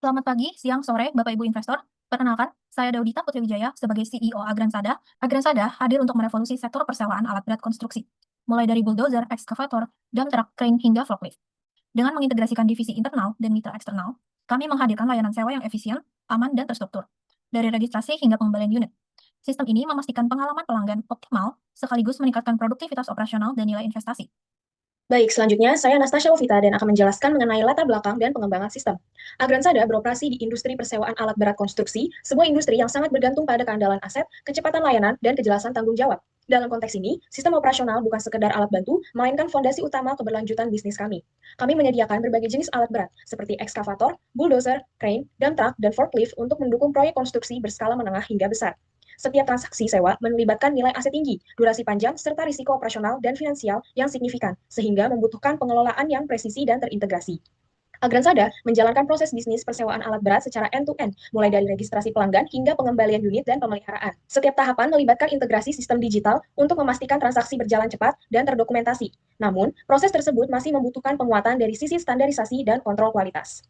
Selamat pagi, siang, sore, Bapak Ibu investor. Perkenalkan, saya Daudita Putri Wijaya sebagai CEO Agransada. Agransada hadir untuk merevolusi sektor persewaan alat berat konstruksi, mulai dari bulldozer, ekskavator, dump truck, crane, hingga forklift. Dengan mengintegrasikan divisi internal dan mitra eksternal, kami menghadirkan layanan sewa yang efisien, aman, dan terstruktur, dari registrasi hingga pengembalian unit. Sistem ini memastikan pengalaman pelanggan optimal, sekaligus meningkatkan produktivitas operasional dan nilai investasi. Baik, selanjutnya saya Anastasia Lovita dan akan menjelaskan mengenai latar belakang dan pengembangan sistem. Agransada beroperasi di industri persewaan alat berat konstruksi, sebuah industri yang sangat bergantung pada keandalan aset, kecepatan layanan, dan kejelasan tanggung jawab. Dalam konteks ini, sistem operasional bukan sekedar alat bantu, melainkan fondasi utama keberlanjutan bisnis kami. Kami menyediakan berbagai jenis alat berat, seperti ekskavator, bulldozer, crane, dump truck, dan forklift untuk mendukung proyek konstruksi berskala menengah hingga besar. Setiap transaksi sewa melibatkan nilai aset tinggi, durasi panjang, serta risiko operasional dan finansial yang signifikan, sehingga membutuhkan pengelolaan yang presisi dan terintegrasi. Agransada menjalankan proses bisnis persewaan alat berat secara end-to-end, mulai dari registrasi pelanggan hingga pengembalian unit dan pemeliharaan. Setiap tahapan melibatkan integrasi sistem digital untuk memastikan transaksi berjalan cepat dan terdokumentasi. Namun, proses tersebut masih membutuhkan penguatan dari sisi standarisasi dan kontrol kualitas.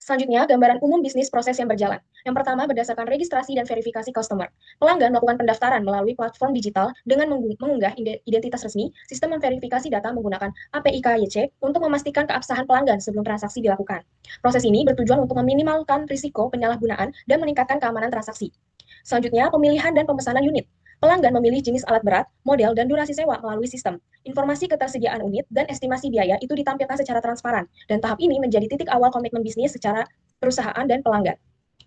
Selanjutnya, gambaran umum bisnis proses yang berjalan. Yang pertama, berdasarkan registrasi dan verifikasi customer. Pelanggan melakukan pendaftaran melalui platform digital dengan mengunggah identitas resmi, sistem memverifikasi data menggunakan API KYC untuk memastikan keabsahan pelanggan sebelum transaksi dilakukan. Proses ini bertujuan untuk meminimalkan risiko penyalahgunaan dan meningkatkan keamanan transaksi. Selanjutnya, pemilihan dan pemesanan unit. Pelanggan memilih jenis alat berat, model, dan durasi sewa melalui sistem. Informasi ketersediaan unit dan estimasi biaya itu ditampilkan secara transparan, dan tahap ini menjadi titik awal komitmen bisnis secara perusahaan dan pelanggan.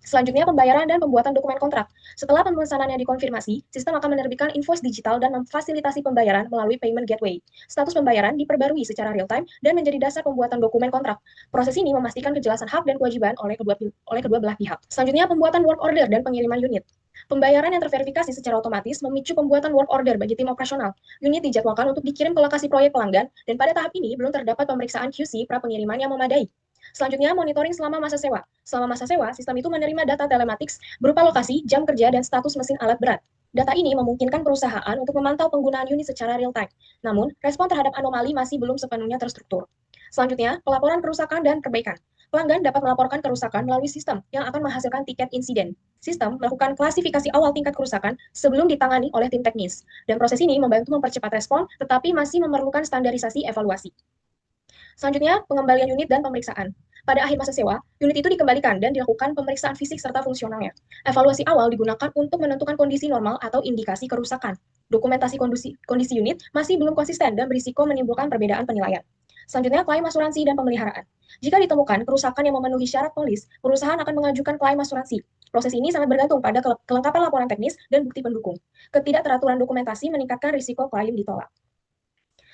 Selanjutnya, pembayaran dan pembuatan dokumen kontrak. Setelah pemesanannya dikonfirmasi, sistem akan menerbitkan invoice digital dan memfasilitasi pembayaran melalui payment gateway. Status pembayaran diperbarui secara real-time dan menjadi dasar pembuatan dokumen kontrak. Proses ini memastikan kejelasan hak dan kewajiban oleh kedua belah pihak. Selanjutnya, pembuatan work order dan pengiriman unit. Pembayaran yang terverifikasi secara otomatis memicu pembuatan work order bagi tim operasional. Unit dijadwalkan untuk dikirim ke lokasi proyek pelanggan, dan pada tahap ini belum terdapat pemeriksaan QC pra-pengiriman yang memadai. Selanjutnya, monitoring selama masa sewa. Selama masa sewa, sistem itu menerima data telematics berupa lokasi, jam kerja, dan status mesin alat berat. Data ini memungkinkan perusahaan untuk memantau penggunaan unit secara real-time. Namun, respon terhadap anomali masih belum sepenuhnya terstruktur. Selanjutnya, pelaporan kerusakan dan perbaikan. Pelanggan dapat melaporkan kerusakan melalui sistem yang akan menghasilkan tiket insiden. Sistem melakukan klasifikasi awal tingkat kerusakan sebelum ditangani oleh tim teknis. Dan proses ini membantu mempercepat respon, tetapi masih memerlukan standarisasi evaluasi. Selanjutnya, pengembalian unit dan pemeriksaan. Pada akhir masa sewa, unit itu dikembalikan dan dilakukan pemeriksaan fisik serta fungsionalnya. Evaluasi awal digunakan untuk menentukan kondisi normal atau indikasi kerusakan. Dokumentasi kondisi unit masih belum konsisten dan berisiko menimbulkan perbedaan penilaian. Selanjutnya, klaim asuransi dan pemeliharaan. Jika ditemukan kerusakan yang memenuhi syarat polis, perusahaan akan mengajukan klaim asuransi. Proses ini sangat bergantung pada kelengkapan laporan teknis dan bukti pendukung. Ketidakteraturan dokumentasi meningkatkan risiko klaim ditolak.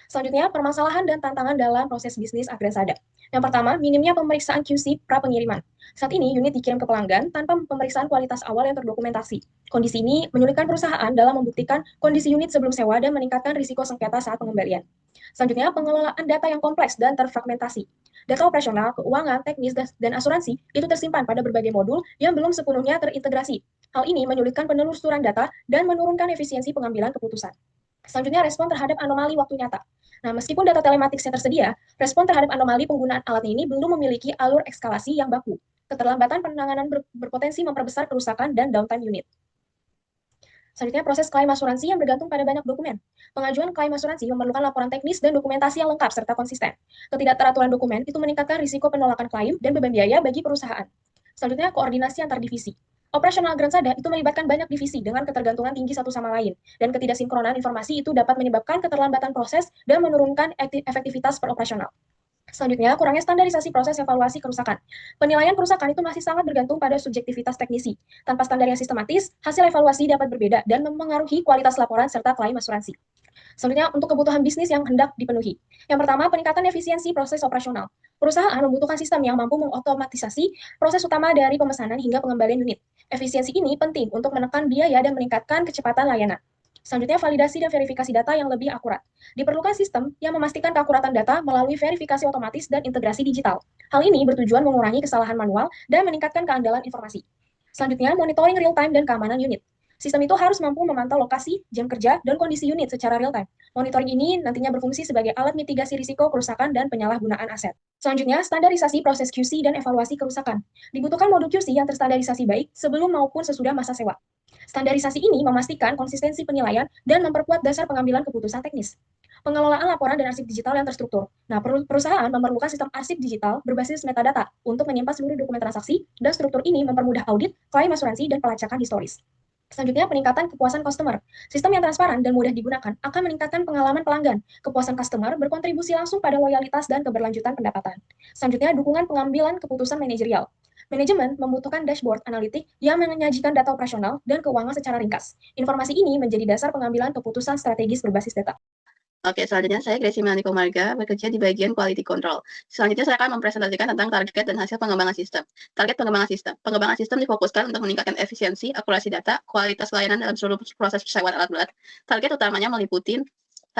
Selanjutnya, permasalahan dan tantangan dalam proses bisnis Agransada. Yang pertama, minimnya pemeriksaan QC pra-pengiriman. Saat ini, unit dikirim ke pelanggan tanpa pemeriksaan kualitas awal yang terdokumentasi. Kondisi ini menyulitkan perusahaan dalam membuktikan kondisi unit sebelum sewa dan meningkatkan risiko sengketa saat pengembalian. Selanjutnya, pengelolaan data yang kompleks dan terfragmentasi. Data operasional, keuangan, teknis, dan asuransi itu tersimpan pada berbagai modul yang belum sepenuhnya terintegrasi. Hal ini menyulitkan penelusuran data dan menurunkan efisiensi pengambilan keputusan. Selanjutnya, respon terhadap anomali waktu nyata. Nah, meskipun data telematiknya tersedia, respon terhadap anomali penggunaan alat ini belum memiliki alur eskalasi yang baku. Keterlambatan penanganan berpotensi memperbesar kerusakan dan downtime unit. Selanjutnya, proses klaim asuransi yang bergantung pada banyak dokumen. Pengajuan klaim asuransi memerlukan laporan teknis dan dokumentasi yang lengkap serta konsisten. Ketidakteraturan dokumen itu meningkatkan risiko penolakan klaim dan beban biaya bagi perusahaan. Selanjutnya, koordinasi antar divisi. Operasional Gransada itu melibatkan banyak divisi dengan ketergantungan tinggi satu sama lain, dan ketidaksinkronan informasi itu dapat menyebabkan keterlambatan proses dan menurunkan efektivitas peroperasional. Selanjutnya, kurangnya standarisasi proses evaluasi kerusakan. Penilaian kerusakan itu masih sangat bergantung pada subjektivitas teknisi. Tanpa standar yang sistematis, hasil evaluasi dapat berbeda dan mempengaruhi kualitas laporan serta klaim asuransi. Selanjutnya, untuk kebutuhan bisnis yang hendak dipenuhi. Yang pertama, peningkatan efisiensi proses operasional. Perusahaan membutuhkan sistem yang mampu mengotomatisasi proses utama dari pemesanan hingga pengembalian unit. Efisiensi ini penting untuk menekan biaya dan meningkatkan kecepatan layanan. Selanjutnya, validasi dan verifikasi data yang lebih akurat. Diperlukan sistem yang memastikan keakuratan data melalui verifikasi otomatis dan integrasi digital. Hal ini bertujuan mengurangi kesalahan manual dan meningkatkan keandalan informasi. Selanjutnya, monitoring real-time dan keamanan unit. Sistem itu harus mampu memantau lokasi, jam kerja, dan kondisi unit secara real-time. Monitoring ini nantinya berfungsi sebagai alat mitigasi risiko kerusakan dan penyalahgunaan aset. Selanjutnya, standarisasi proses QC dan evaluasi kerusakan. Dibutuhkan modul QC yang terstandarisasi baik sebelum maupun sesudah masa sewa. Standarisasi ini memastikan konsistensi penilaian dan memperkuat dasar pengambilan keputusan teknis. Pengelolaan laporan dan arsip digital yang terstruktur. Nah, perusahaan memerlukan sistem arsip digital berbasis metadata untuk menyimpan seluruh dokumen transaksi, dan struktur ini mempermudah audit, klaim asuransi, dan pelacakan historis. Selanjutnya, peningkatan kepuasan customer. Sistem yang transparan dan mudah digunakan akan meningkatkan pengalaman pelanggan. Kepuasan customer berkontribusi langsung pada loyalitas dan keberlanjutan pendapatan. Selanjutnya, dukungan pengambilan keputusan manajerial. Manajemen membutuhkan dashboard analitik yang menyajikan data operasional dan keuangan secara ringkas. Informasi ini menjadi dasar pengambilan keputusan strategis berbasis data. Oke, selanjutnya saya Gracie Melani Komarga, bekerja di bagian Quality Control. Selanjutnya saya akan mempresentasikan tentang target dan hasil pengembangan sistem. Target pengembangan sistem. Pengembangan sistem difokuskan untuk meningkatkan efisiensi, akurasi data, kualitas layanan dalam seluruh proses persewaan alat berat. Target utamanya meliputi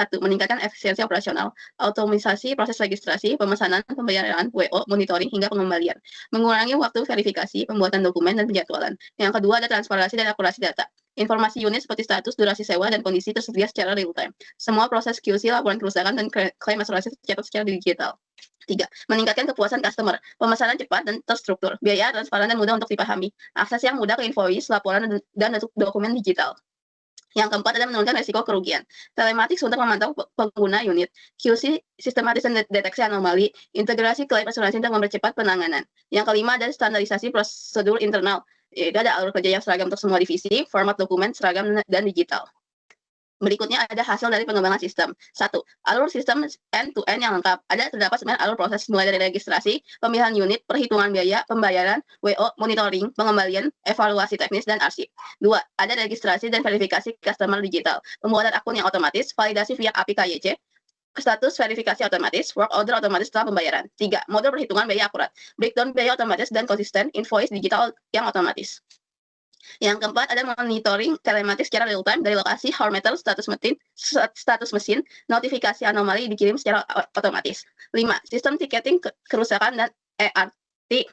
1. Meningkatkan efisiensi operasional, otomisasi proses registrasi, pemesanan, pembayaran, WO, monitoring, hingga pengembalian. Mengurangi waktu verifikasi, pembuatan dokumen, dan penjadwalan. Yang kedua ada transparansi dan akurasi data. Informasi unit seperti status, durasi sewa, dan kondisi tersedia secara real-time. Semua proses QC, laporan kerusakan, dan klaim asuransi tercatat secara digital. 3. Meningkatkan kepuasan customer. Pemesanan cepat dan terstruktur. Biaya transparan dan mudah untuk dipahami. Akses yang mudah ke invoice, laporan, dan dokumen digital. Yang keempat adalah menurunkan risiko kerugian. Telematics untuk memantau pengguna unit. QC sistematis dan deteksi anomali. Integrasi klaim asuransi untuk mempercepat penanganan. Yang kelima adalah standarisasi prosedur internal. Yaitu ada alur kerja yang seragam untuk semua divisi, format dokumen seragam, dan digital. Berikutnya ada hasil dari pengembangan sistem. 1. Alur sistem end-to-end yang lengkap. Terdapat 9 alur proses mulai dari registrasi, pemilihan unit, perhitungan biaya, pembayaran, WO, monitoring, pengembalian, evaluasi teknis, dan arsip. 2. Ada registrasi dan verifikasi customer digital, pembuatan akun yang otomatis, validasi via API KYC, status verifikasi otomatis, work order otomatis setelah pembayaran. 3. Modul perhitungan biaya akurat, breakdown biaya otomatis dan konsisten, invoice digital yang otomatis. Yang keempat ada monitoring telematik secara real time dari lokasi, hour meter, status mesin, notifikasi anomali dikirim secara otomatis. 5. Sistem tiketing kerusakan dan ERT.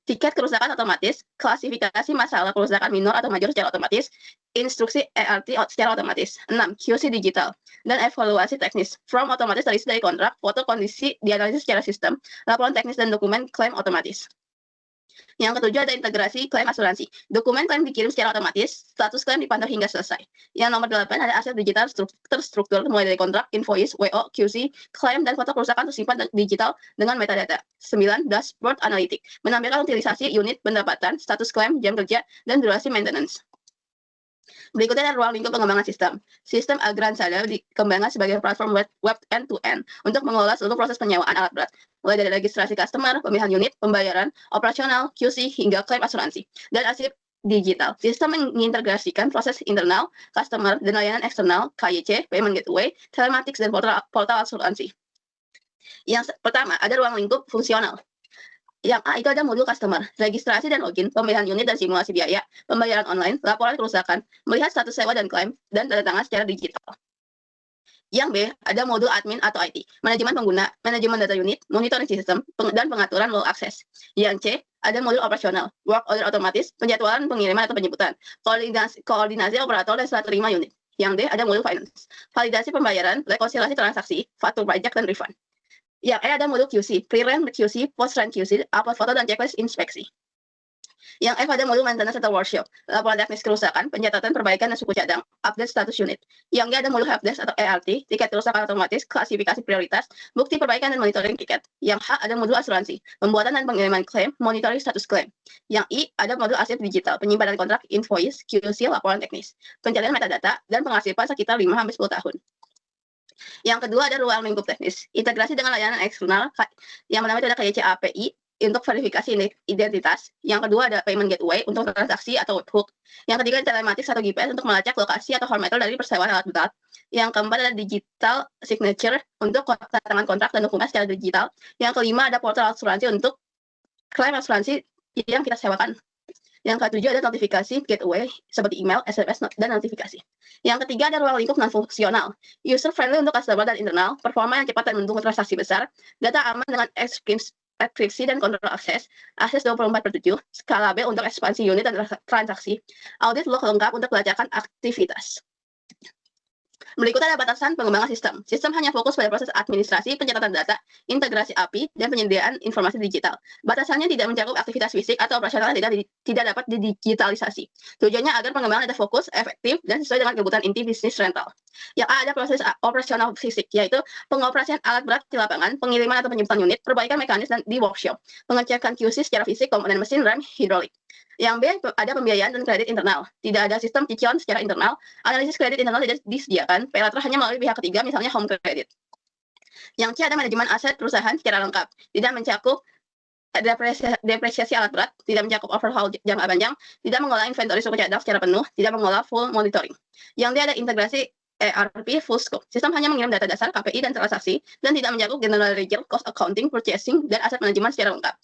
Tiket kerusakan otomatis, klasifikasi masalah kerusakan minor atau major secara otomatis, instruksi ERT secara otomatis. 6. QC digital dan evaluasi teknis. Form otomatis terisi dari kontrak, foto kondisi dianalisis secara sistem, laporan teknis dan dokumen klaim otomatis. Yang ketujuh ada integrasi klaim asuransi. Dokumen klaim dikirim secara otomatis, status klaim dipantau hingga selesai. Yang nomor 8 ada aset digital terstruktur mulai dari kontrak, invoice, WO, QC, klaim, dan foto kerusakan tersimpan digital dengan metadata. 9. Dashboard analitik. Menampilkan utilisasi unit, pendapatan, status klaim, jam kerja, dan durasi maintenance. Berikutnya ada ruang lingkup pengembangan sistem. Sistem Agransada dikembangkan sebagai platform web end-to-end untuk mengelola seluruh proses penyewaan alat berat, mulai dari registrasi customer, pemilihan unit, pembayaran, operasional, QC, hingga klaim asuransi, dan arsip digital. Sistem mengintegrasikan proses internal, customer, dan layanan eksternal, KYC, payment gateway, telematics, dan portal asuransi. Yang pertama, ada ruang lingkup fungsional. Yang A itu ada modul customer, registrasi dan login, pemilihan unit dan simulasi biaya, pembayaran online, laporan kerusakan, melihat status sewa dan klaim, dan tanda tangan secara digital. Yang B ada modul admin atau IT, manajemen pengguna, manajemen data unit, monitoring sistem, dan pengaturan low access. Yang C ada modul operasional, work order otomatis, penjadwalan pengiriman atau penjemputan, koordinasi operator dan setelah terima unit. Yang D ada modul finance, validasi pembayaran, rekonsiliasi transaksi, faktur pajak, dan refund. Yang E ada modul QC, pre-run QC, post-run QC, upload foto dan checklist inspeksi. Yang F ada modul maintenance atau workshop, laporan teknis kerusakan, pencatatan perbaikan dan suku cadang, update status unit. Yang G ada modul helpdesk atau ERT, tiket kerusakan otomatis, klasifikasi prioritas, bukti perbaikan dan monitoring tiket. Yang H ada modul asuransi, pembuatan dan pengiriman klaim, monitoring status klaim. Yang I ada modul aset digital, penyimpanan kontrak, invoice, QC, laporan teknis, pencarian metadata, dan pengarsipan sekitar 5-10 tahun. Yang kedua ada ruang lingkup teknis, integrasi dengan layanan eksternal, yang pertama itu ada KYC API untuk verifikasi identitas. Yang kedua ada payment gateway untuk transaksi atau webhook. Yang ketiga telematics atau GPS untuk melacak lokasi atau hour meter dari persewaan alat berat. Yang keempat ada digital signature untuk tangan kontrak dan dokumen secara digital. Yang kelima ada portal asuransi untuk klaim asuransi yang kita sewakan. Yang ketujuh ada notifikasi gateway seperti email, SMS, dan notifikasi. Yang ketiga ada ruang lingkup non-fungsional, user friendly untuk customer dan internal, performa yang cepat dan mendukung transaksi besar, data aman dengan enkripsi dan kontrol akses 24/7, skalabel untuk ekspansi unit dan transaksi, audit log lengkap untuk pelacakan aktivitas. Berikutnya ada batasan pengembangan sistem. Sistem hanya fokus pada proses administrasi, pencatatan data, integrasi API, dan penyediaan informasi digital. Batasannya tidak mencakup aktivitas fisik atau operasional yang tidak dapat didigitalisasi. Tujuannya agar pengembangan data fokus, efektif, dan sesuai dengan kebutuhan inti bisnis rental. Yang A ada proses operasional fisik, yaitu pengoperasian alat berat di lapangan, pengiriman atau penjemputan unit, perbaikan mekanis dan di workshop, pengecekan QC secara fisik, komponen mesin, rem, hidrolik. Yang B ada pembiayaan dan kredit internal. Tidak ada sistem cicilan secara internal. Analisis kredit internal tidak disediakan. Paylater hanya melalui pihak ketiga, misalnya home credit. Yang C ada manajemen aset perusahaan secara lengkap. Tidak mencakup depresiasi alat berat, tidak mencakup overhaul jangka panjang, tidak mengolah inventory suku cadang secara penuh, tidak mengolah full monitoring. Yang D ada integrasi ERP full scope. Sistem hanya mengirim data dasar, KPI, dan transaksi, dan tidak mencakup general ledger, cost accounting, purchasing, dan aset manajemen secara lengkap.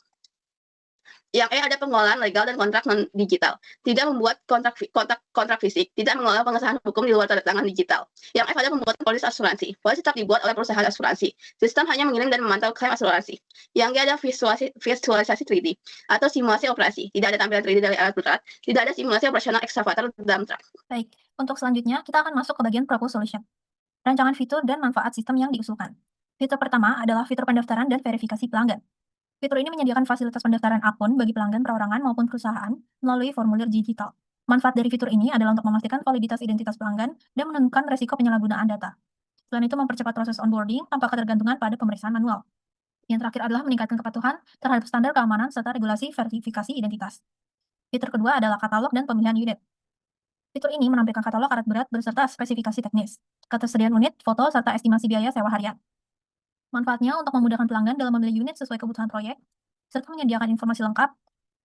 Yang E ada pengolahan legal dan kontrak non-digital. Tidak membuat kontrak fisik, tidak mengolah pengesahan hukum di luar tanda tangan digital. Yang F ada pembuatan polis asuransi. Polis tetap dibuat oleh perusahaan asuransi. Sistem hanya mengirim dan memantau klaim asuransi. Yang G ada visualisasi 3D atau simulasi operasi. Tidak ada tampilan 3D dari alat berat. Tidak ada simulasi operasional ekskavator dump truck. Baik, untuk selanjutnya kita akan masuk ke bagian proposal solution. Rancangan fitur dan manfaat sistem yang diusulkan. Fitur pertama adalah fitur pendaftaran dan verifikasi pelanggan. Fitur ini menyediakan fasilitas pendaftaran akun bagi pelanggan perorangan maupun perusahaan melalui formulir digital. Manfaat dari fitur ini adalah untuk memastikan validitas identitas pelanggan dan menentukan resiko penyalahgunaan data. Selain itu, mempercepat proses onboarding tanpa ketergantungan pada pemeriksaan manual. Yang terakhir adalah meningkatkan kepatuhan terhadap standar keamanan serta regulasi verifikasi identitas. Fitur kedua adalah katalog dan pemilihan unit. Fitur ini menampilkan katalog alat berat beserta spesifikasi teknis, ketersediaan unit, foto, serta estimasi biaya sewa harian. Manfaatnya untuk memudahkan pelanggan dalam memilih unit sesuai kebutuhan proyek, serta menyediakan informasi lengkap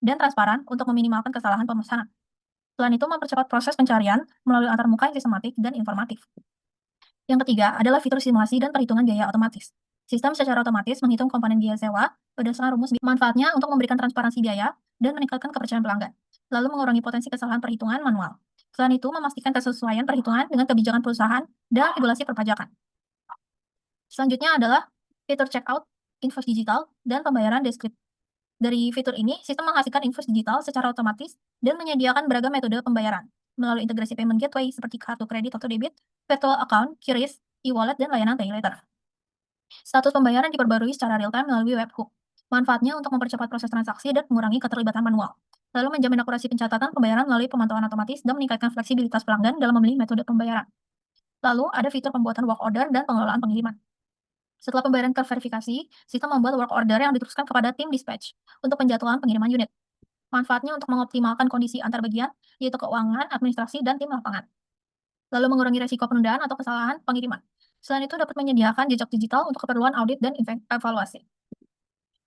dan transparan untuk meminimalkan kesalahan pemesanan. Selain itu, mempercepat proses pencarian melalui antarmuka yang sistematik dan informatif. Yang ketiga adalah fitur simulasi dan perhitungan biaya otomatis. Sistem secara otomatis menghitung komponen biaya sewa berdasarkan rumus. Manfaatnya untuk memberikan transparansi biaya dan meningkatkan kepercayaan pelanggan, lalu mengurangi potensi kesalahan perhitungan manual. Selain itu, memastikan kesesuaian perhitungan dengan kebijakan perusahaan dan regulasi perpajakan. Selanjutnya adalah fitur checkout, invoice digital, dan pembayaran deskriptif. Dari fitur ini, sistem menghasilkan invoice digital secara otomatis dan menyediakan beragam metode pembayaran melalui integrasi payment gateway seperti kartu kredit atau debit, virtual account, QRIS, e-wallet, dan layanan pay later. Status pembayaran diperbarui secara real-time melalui webhook. Manfaatnya untuk mempercepat proses transaksi dan mengurangi keterlibatan manual, lalu menjamin akurasi pencatatan pembayaran melalui pemantauan otomatis dan meningkatkan fleksibilitas pelanggan dalam memilih metode pembayaran. Lalu, ada fitur pembuatan work order dan pengelolaan pengiriman. Setelah pembayaran terverifikasi, sistem membuat work order yang diteruskan kepada tim dispatch untuk penjadwalan pengiriman unit. Manfaatnya untuk mengoptimalkan kondisi antar bagian, yaitu keuangan, administrasi, dan tim lapangan. Lalu mengurangi resiko penundaan atau kesalahan pengiriman. Selain itu, dapat menyediakan jejak digital untuk keperluan audit dan evaluasi.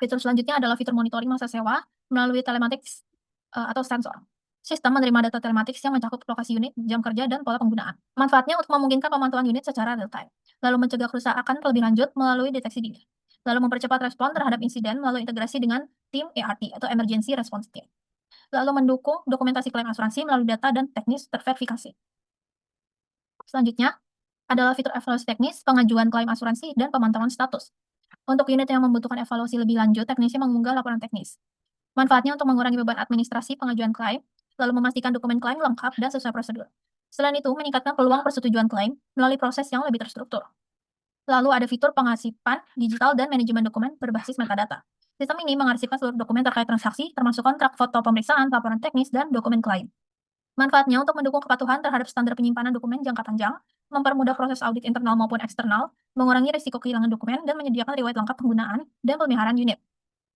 Fitur selanjutnya adalah fitur monitoring masa sewa melalui telematics atau sensor. Sistem menerima data telematics yang mencakup lokasi unit, jam kerja, dan pola penggunaan. Manfaatnya untuk memungkinkan pemantauan unit secara real-time, lalu mencegah kerusakan terlebih lanjut melalui deteksi dini, lalu mempercepat respon terhadap insiden melalui integrasi dengan tim ERT atau Emergency Response Team, lalu mendukung dokumentasi klaim asuransi melalui data dan teknis terverifikasi. Selanjutnya adalah fitur evaluasi teknis, pengajuan klaim asuransi, dan pemantauan status. Untuk unit yang membutuhkan evaluasi lebih lanjut, teknisi mengunggah laporan teknis. Manfaatnya untuk mengurangi beban administrasi pengajuan klaim, lalu memastikan dokumen klaim lengkap dan sesuai prosedur. Selain itu, meningkatkan peluang persetujuan klaim melalui proses yang lebih terstruktur. Lalu ada fitur pengarsipan digital dan manajemen dokumen berbasis metadata. Sistem ini mengarsipkan seluruh dokumen terkait transaksi, termasuk kontrak, foto pemeriksaan, laporan teknis, dan dokumen klaim. Manfaatnya untuk mendukung kepatuhan terhadap standar penyimpanan dokumen jangka panjang, mempermudah proses audit internal maupun eksternal, mengurangi risiko kehilangan dokumen, dan menyediakan riwayat lengkap penggunaan dan pemeliharaan unit.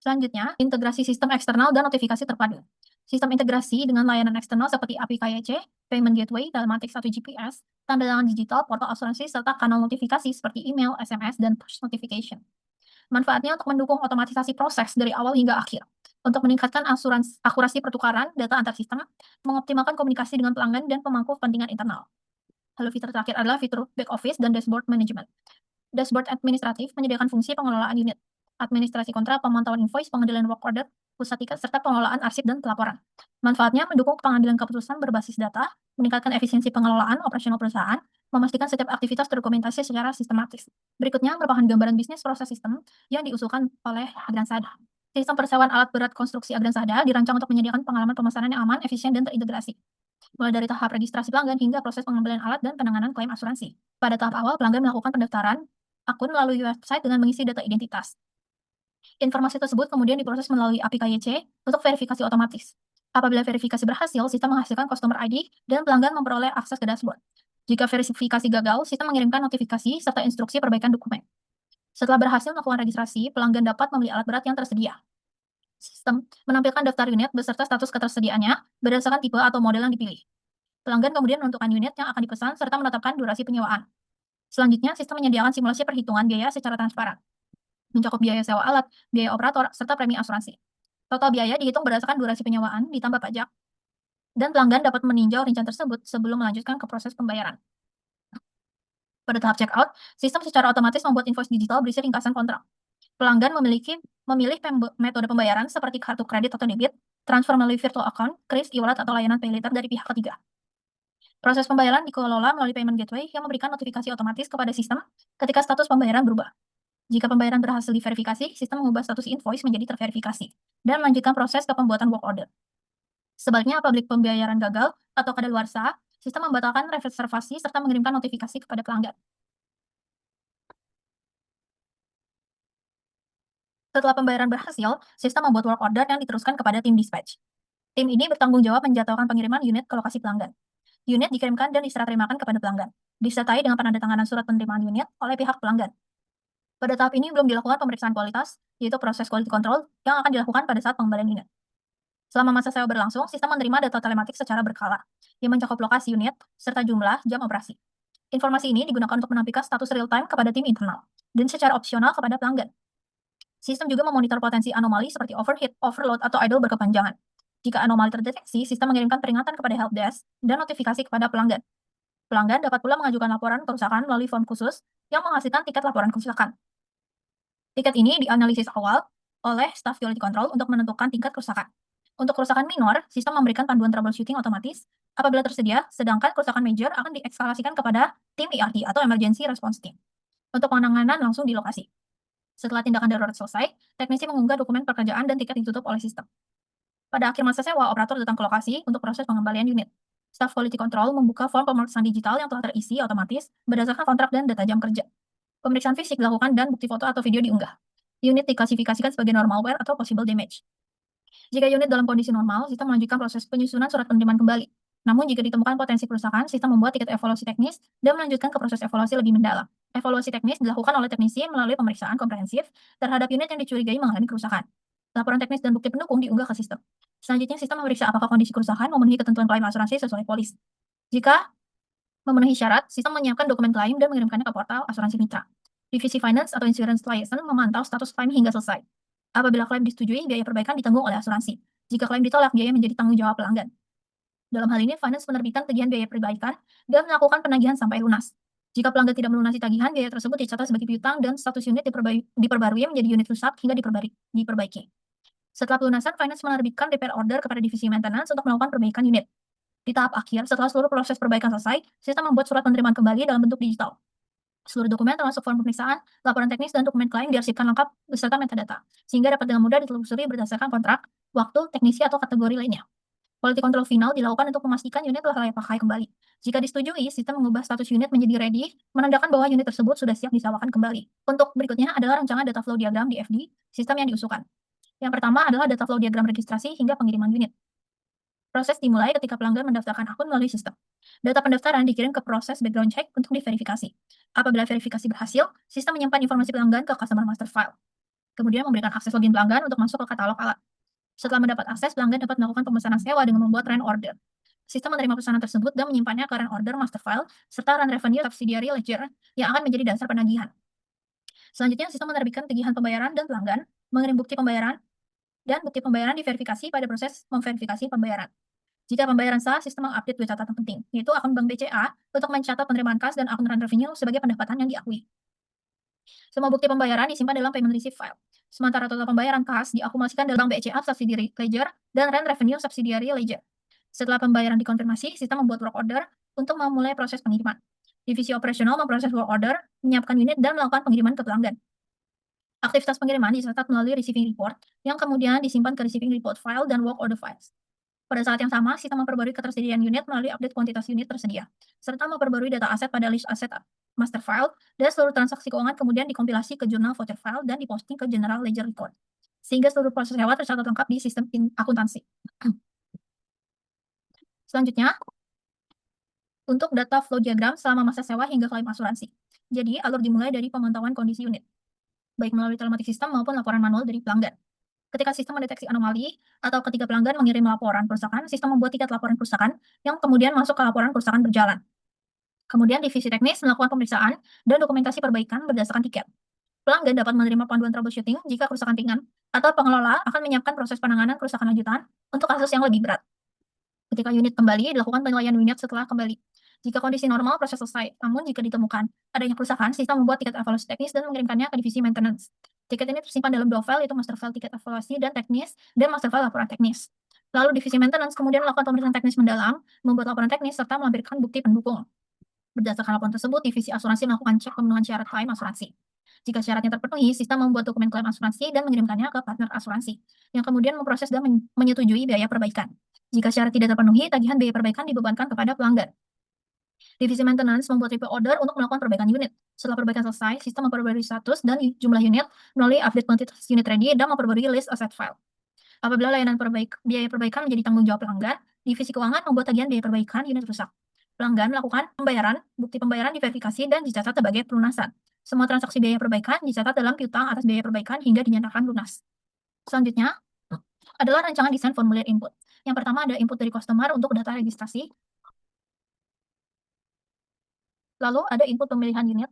Selanjutnya, integrasi sistem eksternal dan notifikasi terpadu. Sistem integrasi dengan layanan eksternal seperti API KYC, Payment Gateway, Telematics atau GPS, tanda tangan digital, portal asuransi, serta kanal notifikasi seperti email, SMS, dan push notification. Manfaatnya untuk mendukung otomatisasi proses dari awal hingga akhir, untuk meningkatkan akurasi pertukaran data antar sistem, mengoptimalkan komunikasi dengan pelanggan, dan pemangku kepentingan internal. Lalu fitur terakhir adalah fitur back office dan dashboard management. Dashboard administratif menyediakan fungsi pengelolaan unit, administrasi kontrak, pemantauan invoice, pengendalian work order, pusat tiket, serta pengelolaan arsip dan pelaporan. Manfaatnya mendukung pengambilan keputusan berbasis data, meningkatkan efisiensi pengelolaan operasional perusahaan, memastikan setiap aktivitas terdokumentasi secara sistematis. Berikutnya merupakan gambaran bisnis proses sistem yang diusulkan oleh Agransada. Sistem persewaan alat berat konstruksi Agransada dirancang untuk menyediakan pengalaman pemesanan yang aman, efisien, dan terintegrasi. Mulai dari tahap registrasi pelanggan hingga proses pengembalian alat dan penanganan klaim asuransi. Pada tahap awal, pelanggan melakukan pendaftaran akun melalui website dengan mengisi data identitas. Informasi tersebut kemudian diproses melalui API KYC untuk verifikasi otomatis. Apabila verifikasi berhasil, sistem menghasilkan customer ID dan pelanggan memperoleh akses ke dashboard. Jika verifikasi gagal, sistem mengirimkan notifikasi serta instruksi perbaikan dokumen. Setelah berhasil melakukan registrasi, pelanggan dapat membeli alat berat yang tersedia. Sistem menampilkan daftar unit beserta status ketersediaannya berdasarkan tipe atau model yang dipilih. Pelanggan kemudian menentukan unit yang akan dipesan serta menetapkan durasi penyewaan. Selanjutnya, sistem menyediakan simulasi perhitungan biaya secara transparan, mencakup biaya sewa alat, biaya operator, serta premi asuransi. Total biaya dihitung berdasarkan durasi penyewaan ditambah pajak, dan pelanggan dapat meninjau rincian tersebut sebelum melanjutkan ke proses pembayaran. Pada tahap checkout, sistem secara otomatis membuat invoice digital berisi ringkasan kontrak. Pelanggan memilih metode pembayaran seperti kartu kredit atau debit, transfer melalui virtual account, kris, e-wallet, atau layanan pay later dari pihak ketiga. Proses pembayaran dikelola melalui payment gateway yang memberikan notifikasi otomatis kepada sistem ketika status pembayaran berubah. Jika pembayaran berhasil diverifikasi, sistem mengubah status invoice menjadi terverifikasi dan melanjutkan proses ke pembuatan work order. Sebaliknya, apabila pembayaran gagal atau kadaluarsa, sistem membatalkan reservasi serta mengirimkan notifikasi kepada pelanggan. Setelah pembayaran berhasil, sistem membuat work order yang diteruskan kepada tim dispatch. Tim ini bertanggung jawab menjadwalkan pengiriman unit ke lokasi pelanggan. Unit dikirimkan dan diserah terimakan kepada pelanggan, disertai dengan penandatanganan surat penerimaan unit oleh pihak pelanggan. Pada tahap ini belum dilakukan pemeriksaan kualitas, yaitu proses quality control yang akan dilakukan pada saat pengembalian unit. Selama masa sewa berlangsung, sistem menerima data telematik secara berkala, yang mencakup lokasi unit, serta jumlah jam operasi. Informasi ini digunakan untuk menampilkan status real-time kepada tim internal, dan secara opsional kepada pelanggan. Sistem juga memonitor potensi anomali seperti overheat, overload, atau idle berkepanjangan. Jika anomali terdeteksi, sistem mengirimkan peringatan kepada helpdesk dan notifikasi kepada pelanggan. Pelanggan dapat pula mengajukan laporan kerusakan melalui form khusus yang menghasilkan tiket laporan kerusakan. Tiket ini dianalisis awal oleh staf quality control untuk menentukan tingkat kerusakan. Untuk kerusakan minor, sistem memberikan panduan troubleshooting otomatis apabila tersedia, sedangkan kerusakan major akan diekskalasikan kepada tim ERT atau Emergency Response Team untuk penanganan langsung di lokasi. Setelah tindakan darurat selesai, teknisi mengunggah dokumen pekerjaan dan tiket ditutup oleh sistem. Pada akhir masa sewa, operator datang ke lokasi untuk proses pengembalian unit. Staf quality control membuka form pemeriksaan digital yang telah terisi otomatis berdasarkan kontrak dan data jam kerja. Pemeriksaan fisik dilakukan dan bukti foto atau video diunggah. Unit diklasifikasikan sebagai normal wear atau possible damage. Jika unit dalam kondisi normal, sistem melanjutkan proses penyusunan surat penerimaan kembali. Namun jika ditemukan potensi kerusakan, sistem membuat tiket evaluasi teknis dan melanjutkan ke proses evaluasi lebih mendalam. Evaluasi teknis dilakukan oleh teknisi melalui pemeriksaan komprehensif terhadap unit yang dicurigai mengalami kerusakan. Laporan teknis dan bukti pendukung diunggah ke sistem. Selanjutnya, sistem memeriksa apakah kondisi kerusakan memenuhi ketentuan klaim asuransi sesuai polis. Jika memenuhi syarat, sistem menyiapkan dokumen klaim dan mengirimkannya ke portal asuransi mitra. Divisi Finance atau Insurance Liaison memantau status klaim hingga selesai. Apabila klaim disetujui, biaya perbaikan ditanggung oleh asuransi. Jika klaim ditolak, biaya menjadi tanggung jawab pelanggan. Dalam hal ini, Finance menerbitkan tagihan biaya perbaikan dan melakukan penagihan sampai lunas. Jika pelanggan tidak melunasi tagihan, biaya tersebut dicatat sebagai piutang dan status unit diperbarui menjadi unit rusak hingga diperbaiki. Setelah pelunasan, Finance menerbitkan repair order kepada divisi maintenance untuk melakukan perbaikan unit. Di tahap akhir, setelah seluruh proses perbaikan selesai, sistem membuat surat penerimaan kembali dalam bentuk digital. Seluruh dokumen termasuk form pemeriksaan, laporan teknis, dan dokumen klaim diarsipkan lengkap beserta metadata, sehingga dapat dengan mudah ditelusuri berdasarkan kontrak, waktu, teknisi, atau kategori lainnya. Quality control final dilakukan untuk memastikan unit telah layak pakai kembali. Jika disetujui, sistem mengubah status unit menjadi ready, menandakan bahwa unit tersebut sudah siap disewakan kembali. Untuk berikutnya adalah rancangan data flow diagram DFD, sistem yang diusulkan. Yang pertama adalah data flow diagram registrasi hingga pengiriman unit. Proses dimulai ketika pelanggan mendaftarkan akun melalui sistem. Data pendaftaran dikirim ke proses background check untuk diverifikasi. Apabila verifikasi berhasil, sistem menyimpan informasi pelanggan ke customer master file. Kemudian memberikan akses login pelanggan untuk masuk ke katalog alat. Setelah mendapat akses, pelanggan dapat melakukan pemesanan sewa dengan membuat run order. Sistem menerima pesanan tersebut dan menyimpannya ke run order master file serta run revenue subsidiary ledger yang akan menjadi dasar penagihan. Selanjutnya, sistem menerbitkan tagihan pembayaran dan pelanggan, mengirim bukti pembayaran, dan bukti pembayaran diverifikasi pada proses memverifikasi pembayaran. Jika pembayaran sah, sistem mengupdate dua catatan penting, yaitu akun bank BCA untuk mencatat penerimaan kas dan akun run revenue sebagai pendapatan yang diakui. Semua bukti pembayaran disimpan dalam payment receipt file. Sementara total pembayaran kas diakumulasikan dalam bank BCA subsidiary ledger dan run revenue subsidiary ledger. Setelah pembayaran dikonfirmasi, sistem membuat work order untuk memulai proses pengiriman. Divisi operasional memproses work order, menyiapkan unit, dan melakukan pengiriman ke pelanggan. Aktivitas pengiriman dicatat melalui receiving report, yang kemudian disimpan ke receiving report file dan work order files. Pada saat yang sama, sistem memperbarui ketersediaan unit melalui update kuantitas unit tersedia, serta memperbarui data aset pada list aset master file, dan seluruh transaksi keuangan kemudian dikompilasi ke jurnal voucher file dan diposting ke general ledger record, sehingga seluruh proses sewa tercatat lengkap di sistem akuntansi. Selanjutnya, untuk data flow diagram selama masa sewa hingga klaim asuransi. Jadi, alur dimulai dari pemantauan kondisi unit, baik melalui telematik sistem maupun laporan manual dari pelanggan. Ketika sistem mendeteksi anomali, atau ketika pelanggan mengirim laporan kerusakan, sistem membuat tiket laporan kerusakan yang kemudian masuk ke laporan kerusakan berjalan. Kemudian divisi teknis melakukan pemeriksaan dan dokumentasi perbaikan berdasarkan tiket. Pelanggan dapat menerima panduan troubleshooting jika kerusakan ringan, atau pengelola akan menyiapkan proses penanganan kerusakan lanjutan untuk kasus yang lebih berat. Ketika unit kembali, dilakukan penilaian unit setelah kembali. Jika kondisi normal, proses selesai. Namun, jika ditemukan adanya kerusakan, sistem membuat tiket evaluasi teknis dan mengirimkannya ke divisi maintenance. Tiket ini tersimpan dalam dua file, yaitu master file tiket evaluasi dan teknis, dan master file laporan teknis. Lalu, divisi maintenance kemudian melakukan pemeriksaan teknis mendalam, membuat laporan teknis, serta melampirkan bukti pendukung. Berdasarkan laporan tersebut, divisi asuransi melakukan cek pemenuhan syarat klaim asuransi. Jika syaratnya terpenuhi, sistem membuat dokumen klaim asuransi dan mengirimkannya ke partner asuransi, yang kemudian memproses dan menyetujui biaya perbaikan. Jika syarat tidak terpenuhi, tagihan biaya perbaikan dibebankan kepada pelanggan. Divisi maintenance membuat repair order untuk melakukan perbaikan unit. Setelah perbaikan selesai, sistem memperbarui status dan jumlah unit melalui update kuantitas unit ready dan memperbarui list asset file. Apabila layanan biaya perbaikan menjadi tanggung jawab pelanggan, divisi keuangan membuat tagihan biaya perbaikan unit rusak. Pelanggan melakukan pembayaran, bukti pembayaran diverifikasi dan dicatat sebagai pelunasan. Semua transaksi biaya perbaikan dicatat dalam piutang atas biaya perbaikan hingga dinyatakan lunas. Selanjutnya adalah rancangan desain formulir input. Yang pertama ada input dari customer untuk data registrasi. Lalu ada input pemilihan unit.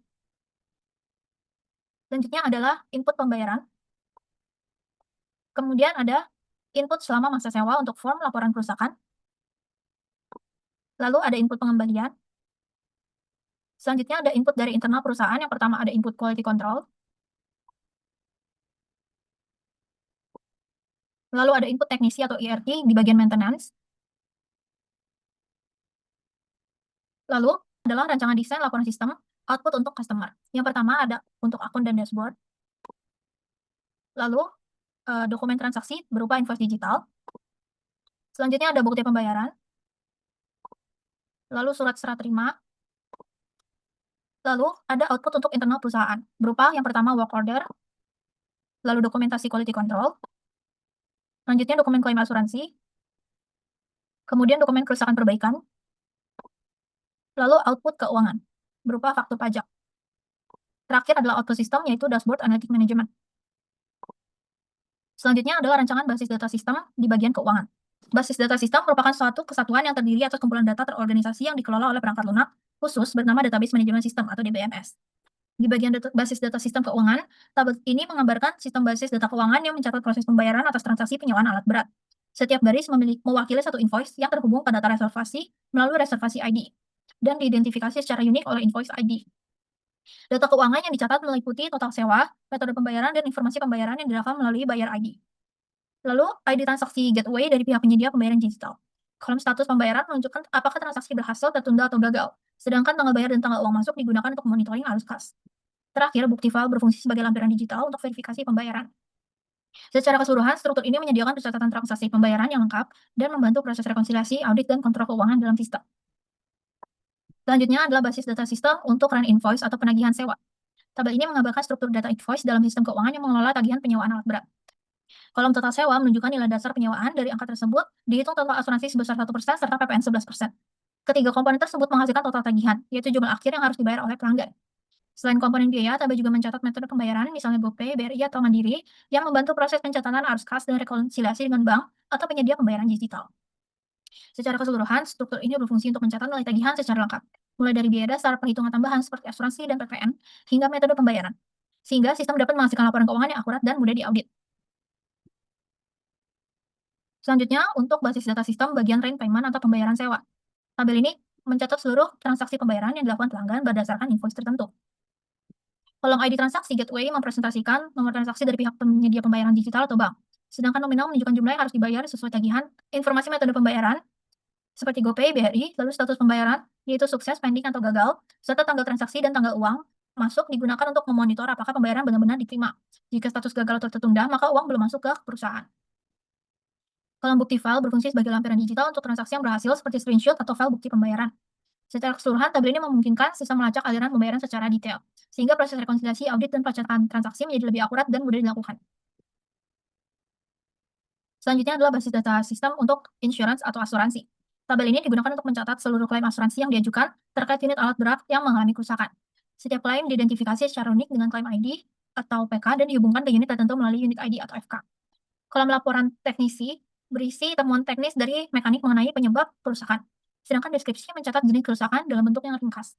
Selanjutnya adalah input pembayaran. Kemudian ada input selama masa sewa untuk form laporan kerusakan. Lalu ada input pengembalian. Selanjutnya ada input dari internal perusahaan. Yang pertama ada input quality control. Lalu ada input teknisi atau IRT di bagian maintenance. Lalu adalah rancangan desain laporan sistem output untuk customer. Yang pertama ada untuk akun dan dashboard. Lalu dokumen transaksi berupa invoice digital. Selanjutnya ada bukti pembayaran. Lalu surat serah terima. Lalu ada output untuk internal perusahaan, berupa yang pertama work order, lalu dokumentasi quality control, selanjutnya dokumen klaim asuransi, kemudian dokumen kerusakan perbaikan, lalu output keuangan, berupa faktur pajak. Terakhir adalah output sistem, yaitu dashboard analytic management. Selanjutnya adalah rancangan basis data sistem di bagian keuangan. Basis data sistem merupakan suatu kesatuan yang terdiri atas kumpulan data terorganisasi yang dikelola oleh perangkat lunak khusus bernama Database Management System atau DBMS. Di bagian basis data sistem keuangan, tabel ini menggambarkan sistem basis data keuangan yang mencatat proses pembayaran atas transaksi penyewaan alat berat. Setiap baris mewakili satu invoice yang terhubung pada data reservasi melalui reservasi ID dan diidentifikasi secara unik oleh invoice ID. Data keuangan yang dicatat meliputi total sewa, metode pembayaran, dan informasi pembayaran yang dilakukan melalui buyer ID. Lalu, ID transaksi gateway dari pihak penyedia pembayaran digital. Kolom status pembayaran menunjukkan apakah transaksi berhasil, tertunda, atau gagal. Sedangkan tanggal bayar dan tanggal uang masuk digunakan untuk monitoring arus kas. Terakhir, bukti file berfungsi sebagai lampiran digital untuk verifikasi pembayaran. Secara keseluruhan, struktur ini menyediakan pencatatan transaksi pembayaran yang lengkap dan membantu proses rekonsiliasi, audit, dan kontrol keuangan dalam sistem. Selanjutnya adalah basis data sistem untuk run invoice atau penagihan sewa. Tabel ini menggambarkan struktur data invoice dalam sistem keuangan yang mengelola tagihan penyewaan alat berat. Kolom total sewa menunjukkan nilai dasar penyewaan dari angka tersebut, dihitung total asuransi sebesar 1% serta PPN 11%. Ketiga komponen tersebut menghasilkan total tagihan, yaitu jumlah akhir yang harus dibayar oleh pelanggan. Selain komponen biaya, tabel juga mencatat metode pembayaran, misalnya GoPay, BRI, atau Mandiri, yang membantu proses pencatatan arus kas dan rekonsiliasi dengan bank atau penyedia pembayaran digital. Secara keseluruhan, struktur ini berfungsi untuk mencatat nilai tagihan secara lengkap, mulai dari biaya dasar, perhitungan tambahan seperti asuransi dan PPN, hingga metode pembayaran, sehingga sistem dapat menghasilkan laporan keuangan yang akurat dan mudah diaudit. Selanjutnya, untuk basis data sistem bagian rent payment atau pembayaran sewa. Tabel ini mencatat seluruh transaksi pembayaran yang dilakukan pelanggan berdasarkan invoice tertentu. Kolom ID transaksi gateway mempresentasikan nomor transaksi dari pihak penyedia pembayaran digital atau bank. Sedangkan nominal menunjukkan jumlah yang harus dibayar sesuai tagihan, informasi metode pembayaran, seperti GoPay, BRI, lalu status pembayaran, yaitu sukses, pending, atau gagal, serta tanggal transaksi dan tanggal uang, masuk digunakan untuk memonitor apakah pembayaran benar-benar diterima. Jika status gagal atau tertunda, maka uang belum masuk ke perusahaan. Kolom bukti file berfungsi sebagai lampiran digital untuk transaksi yang berhasil seperti screenshot atau file bukti pembayaran. Secara keseluruhan, tabel ini memungkinkan sistem melacak aliran pembayaran secara detail, sehingga proses rekonsiliasi, audit, dan pelacakan transaksi menjadi lebih akurat dan mudah dilakukan. Selanjutnya adalah basis data sistem untuk insurance atau asuransi. Tabel ini digunakan untuk mencatat seluruh klaim asuransi yang diajukan terkait unit alat berat yang mengalami kerusakan. Setiap klaim diidentifikasi secara unik dengan klaim ID atau PK dan dihubungkan ke unit tertentu melalui unit ID atau FK. Kolom laporan teknisi berisi temuan teknis dari mekanik mengenai penyebab kerusakan, sedangkan deskripsi mencatat jenis kerusakan dalam bentuk yang ringkas.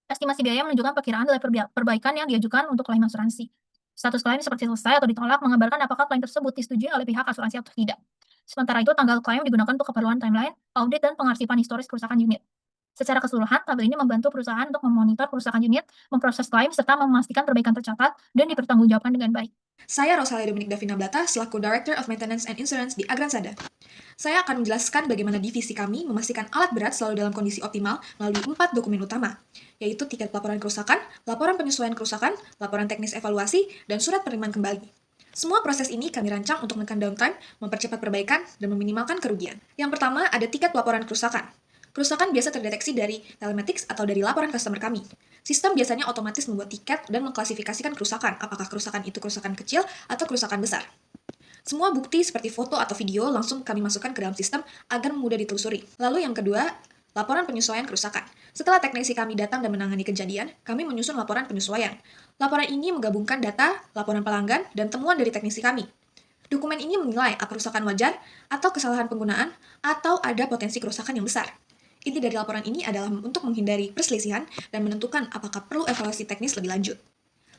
Estimasi biaya menunjukkan perkiraan nilai perbaikan yang diajukan untuk klaim asuransi. Status klaim seperti selesai atau ditolak mengabarkan apakah klaim tersebut disetujui oleh pihak asuransi atau tidak. Sementara itu, tanggal klaim digunakan untuk keperluan timeline, audit, dan pengarsipan historis kerusakan unit. Secara keseluruhan, tabel ini membantu perusahaan untuk memonitor kerusakan unit, memproses klaim, serta memastikan perbaikan tercatat dan dipertanggungjawabkan dengan baik. Saya Rosalia Dominik Davina Blata, selaku Director of Maintenance and Insurance di Agransada. Saya akan menjelaskan bagaimana divisi kami memastikan alat berat selalu dalam kondisi optimal melalui 4 dokumen utama, yaitu tiket laporan kerusakan, laporan penyesuaian kerusakan, laporan teknis evaluasi, dan surat penerimaan kembali. Semua proses ini kami rancang untuk menekan downtime, mempercepat perbaikan, dan meminimalkan kerugian. Yang pertama, ada tiket laporan kerusakan. Kerusakan biasa terdeteksi dari telematics atau dari laporan customer kami. Sistem biasanya otomatis membuat tiket dan mengklasifikasikan kerusakan, apakah kerusakan itu kerusakan kecil atau kerusakan besar. Semua bukti seperti foto atau video langsung kami masukkan ke dalam sistem agar mudah ditelusuri. Lalu yang kedua, laporan penyesuaian kerusakan. Setelah teknisi kami datang dan menangani kejadian, kami menyusun laporan penyesuaian. Laporan ini menggabungkan data, laporan pelanggan, dan temuan dari teknisi kami. Dokumen ini menilai apa kerusakan wajar, atau kesalahan penggunaan, atau ada potensi kerusakan yang besar. Inti dari laporan ini adalah untuk menghindari perselisihan dan menentukan apakah perlu evaluasi teknis lebih lanjut.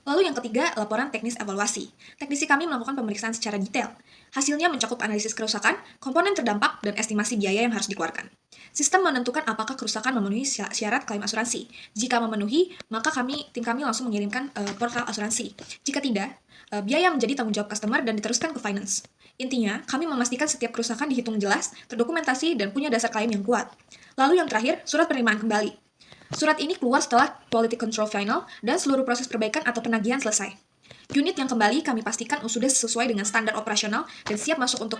Lalu yang ketiga, laporan teknis evaluasi. Teknisi kami melakukan pemeriksaan secara detail. Hasilnya mencakup analisis kerusakan, komponen terdampak, dan estimasi biaya yang harus dikeluarkan. Sistem menentukan apakah kerusakan memenuhi syarat klaim asuransi. Jika memenuhi, maka tim kami langsung mengirimkan portal asuransi. Jika tidak, biaya menjadi tanggung jawab customer dan diteruskan ke finance. Intinya, kami memastikan setiap kerusakan dihitung jelas, terdokumentasi, dan punya dasar klaim yang kuat. Lalu yang terakhir, surat penerimaan kembali. Surat ini keluar setelah quality control final dan seluruh proses perbaikan atau penagihan selesai. Unit yang kembali kami pastikan sudah sesuai dengan standar operasional dan siap masuk untuk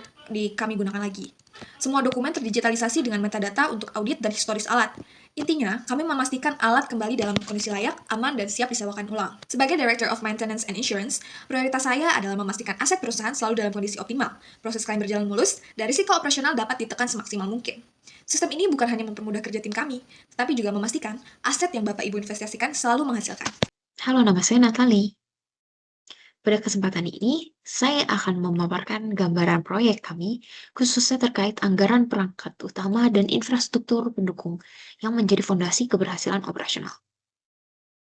kami gunakan lagi. Semua dokumen terdigitalisasi dengan metadata untuk audit dan historis alat. Intinya, kami memastikan alat kembali dalam kondisi layak, aman, dan siap disewakan ulang. Sebagai Director of Maintenance and Insurance, prioritas saya adalah memastikan aset perusahaan selalu dalam kondisi optimal, proses klaim berjalan mulus, dan risiko operasional dapat ditekan semaksimal mungkin. Sistem ini bukan hanya mempermudah kerja tim kami, tetapi juga memastikan aset yang Bapak Ibu investasikan selalu menghasilkan. Halo, nama saya Natali. Pada kesempatan ini, saya akan memaparkan gambaran proyek kami, khususnya terkait anggaran perangkat utama dan infrastruktur pendukung yang menjadi fondasi keberhasilan operasional.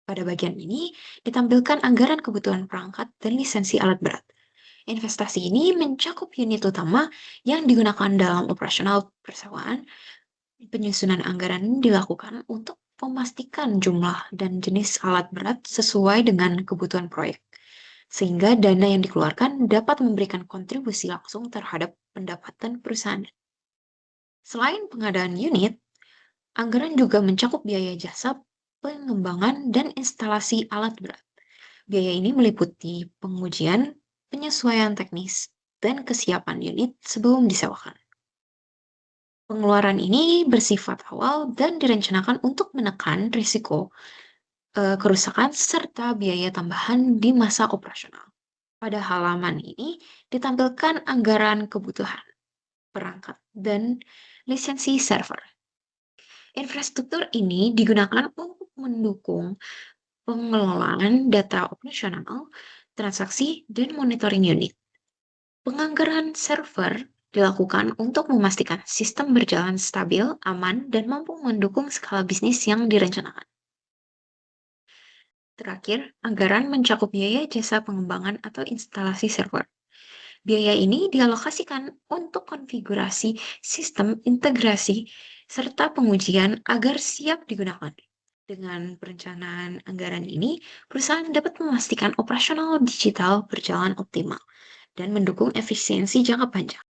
Pada bagian ini, ditampilkan anggaran kebutuhan perangkat dan lisensi alat berat. Investasi ini mencakup unit utama yang digunakan dalam operasional persewaan. Penyusunan anggaran dilakukan untuk memastikan jumlah dan jenis alat berat sesuai dengan kebutuhan proyek, sehingga dana yang dikeluarkan dapat memberikan kontribusi langsung terhadap pendapatan perusahaan. Selain pengadaan unit, anggaran juga mencakup biaya jasa, pengembangan, dan instalasi alat berat. Biaya ini meliputi pengujian, penyesuaian teknis, dan kesiapan unit sebelum disewakan. Pengeluaran ini bersifat awal dan direncanakan untuk menekan risiko kerusakan serta biaya tambahan di masa operasional. Pada halaman ini ditampilkan anggaran kebutuhan perangkat dan lisensi server. Infrastruktur ini digunakan untuk mendukung pengelolaan data operasional, transaksi, dan monitoring unit. Penganggaran server dilakukan untuk memastikan sistem berjalan stabil, aman, dan mampu mendukung skala bisnis yang direncanakan. Terakhir, anggaran mencakup biaya jasa pengembangan atau instalasi server. Biaya ini dialokasikan untuk konfigurasi sistem integrasi serta pengujian agar siap digunakan. Dengan perencanaan anggaran ini, perusahaan dapat memastikan operasional digital berjalan optimal dan mendukung efisiensi jangka panjang.